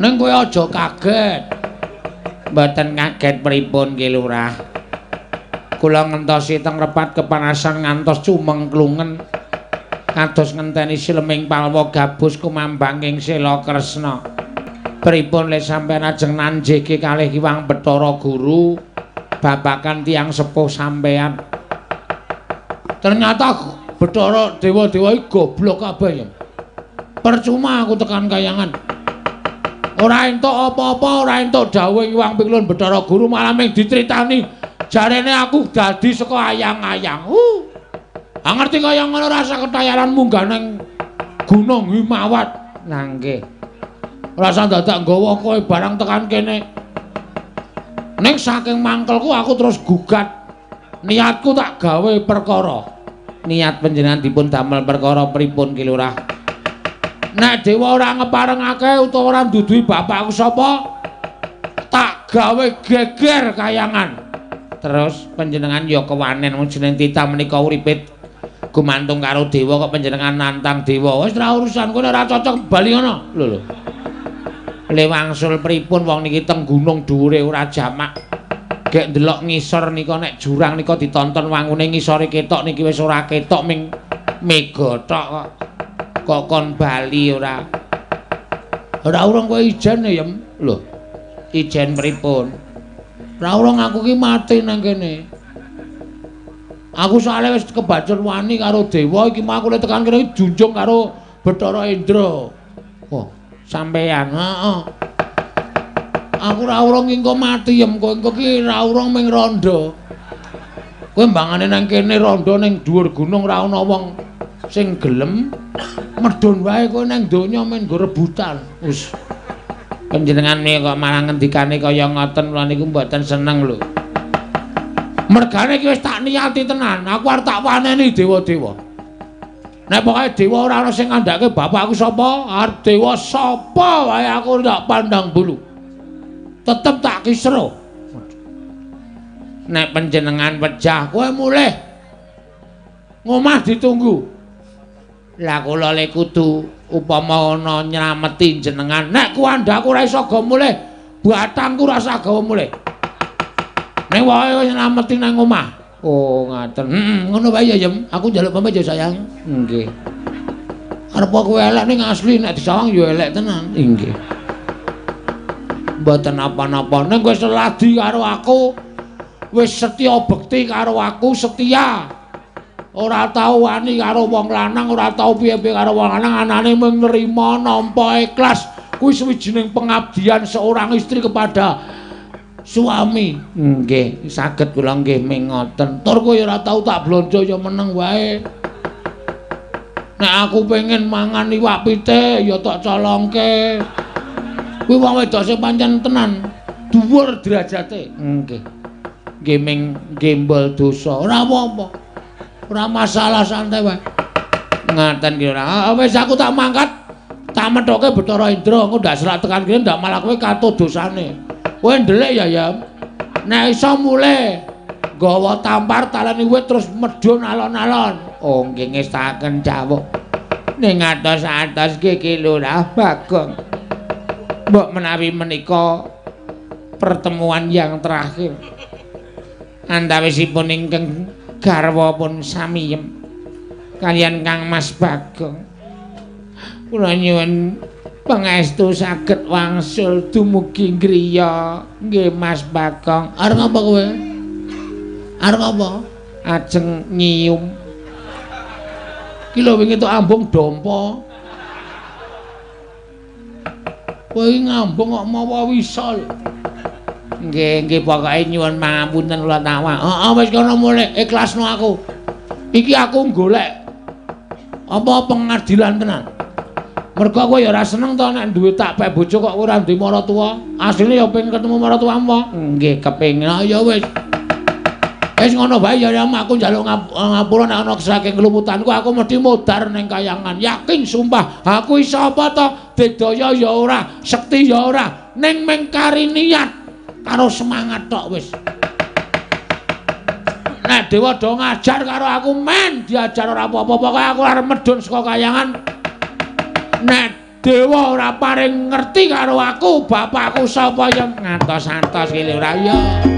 Ning kowe aja kaget. Mboten kaget pripun Ki Lurah. Kula ngentosi teng repat kepanasan ngantos cumengklungen. Kados ngenteni Sileming Palwa gabus kumambanging Sela Kresna. Pripun le sampeyan ajeng nanjeke kalih Hyang Bathara Guru babakan tiyang sepuh sampeyan. Ternyata Bathara dewa-dewa iki goblok kabeh ya. Percuma aku tekan kayangan. Ora entuk apa-apa, ora entuk dawuh Hyang Pikulun Bathara Guru malah mung ditritani jarene aku dadi saka ayang-ayang. Ngerti kaya ngono rasa ketayaran munggah ning Gunung Himawat. Lah nggih. Rasa dadak nggawa kowe barang tekan kene. Ning saking mangkelku aku terus gugat. Niatku tak gawe perkara. Niat panjenengan dipun damel perkara pripun Ki Lurah? Nek dewa ora ngeparengake utawa ora nduduhi bapakku sapa, tak gawe geger kayangan. Terus panjenengan ya kewanen wong jeneng Tita menika uripit gumantung karo dewa kok panjenengan nantang dewa. Wis ora urusan kowe ora cocok bali ngono. Lho. Le wangsul pripun wong niki teng gunung dhuwure ora jamak. Gek ndelok ngisor nika nek jurang nika ditonton wangune ngisore ketok niki wis ora ketok ming mega tok kok. Kok kon bali ora. Ora urung kowe ijen ya, lho. Ijen pripun? Ora urung aku ki mati nang kene. Aku soalnya wis kebacur wani karo dewa iki mah aku le tekan kene junjung karo Bathara Indra. Wah, sampeyan, heeh. Aku ora urung engko mati ya, engko ki ora urung ming rondo. Kowe mbangane nang kene rondo ning dhuwur gunung ora ana wong sing gelem medhun wae kowe nang donya men nggo rebutan. Wis panjenengan kok malah ngendikane kaya ngoten kula niku mboten seneng lho. Mergane iki wis tak niati tenan, aku arep tak paneni dewa-dewa. Nek pokoke dewa ora ana sing ngandhake bapakku sapa, arep dewa sapa wae aku ndak pandang bulu. Tetep tak kisro. Nek panjenengan pejah kowe mulih ngomah ditunggu. Lah kula le kudu upama ana nylameti jenengan. Nek kuandhaku ora iso go mulih, batangku ora usah gawa mulih. Nek wae wis nylameti nang omah. Oh, ngaten. Ngono wae ya, Yem. Aku njaluk pamit ya, sayang. Nggih. Arep kowe elek ning asli nek disawang ya elek tenan. Nggih. Mboten apa-apa. Nek wis seladi karo aku, wis setya bekti karo aku, setia. Ora tau wani karo wong lanang, ora tau piye-piye karo wong lanang, anane mung nrima nampa ikhlas. Kuwi sawijining pengabdian seorang istri kepada suami. Nggih, saged kula nggih ming ngoten. Tur kowe ora tau tak blonjo ya meneng wae. Nek aku pengen mangan iwak pite ya tak colongke. Kuwi wong wedok sing pancen tenan dhuwur derajate. Nggih. Nggih ming gembol dosa. Ora apa-apa. Ora masalah, santai wae. Ngaten ki ora. Wis aku tak mangkat. Tak methoke Bathara Indra, engko ndak serak tekan kene ndak malah kowe katut dosane. Kowe ndelik ya, ya. Nek iso mulih nggawa tampar taleni wit terus medhun alon-alon. Oh, nggih ngestaken dawuh. Ning atos-atos Ki Lurah Bagong. Mbok menawi menika pertemuan yang terakhir. Antawisipun ingkang garwa pun samiyem kalian Kang Mas Bagong. Kula nyuwun pangestu saged wangsul dumugi griya. Nggih Mas Bagong. Arep apa kowe? Arep apa? Ajeng nyium. Ki lho wingi tok ambung dompo. Kowe ngambung kok mawa wisol. Nggih pokoke nyuwun pangapunten kula tawa. Heeh wis kono mulih ikhlasno aku. Iki aku golek apa pengadilan tenan. Mergo kowe ya ora seneng to nek duwe tak pek bojo kok ora duwe maratuwa. Asline ya pengen ketemu maratuwamu. Nggih kepengin. Ya wis. Wis ngono bae ya aku njaluk ngapura nek ana saking kelumutanku aku mesti modar ning kayangan. Yakin sumpah aku iso apa to? Digdaya ya ora, sekti ya ora, ning mengkari niat karo semangat tok wis. Nek dewa do ngajar karo aku men diajar ora apa-apa pokoke aku arep medhun saka kayangan. Nek dewa ora paring ngerti karo aku bapakku sapa ya ngantos-antos iki lho ra ya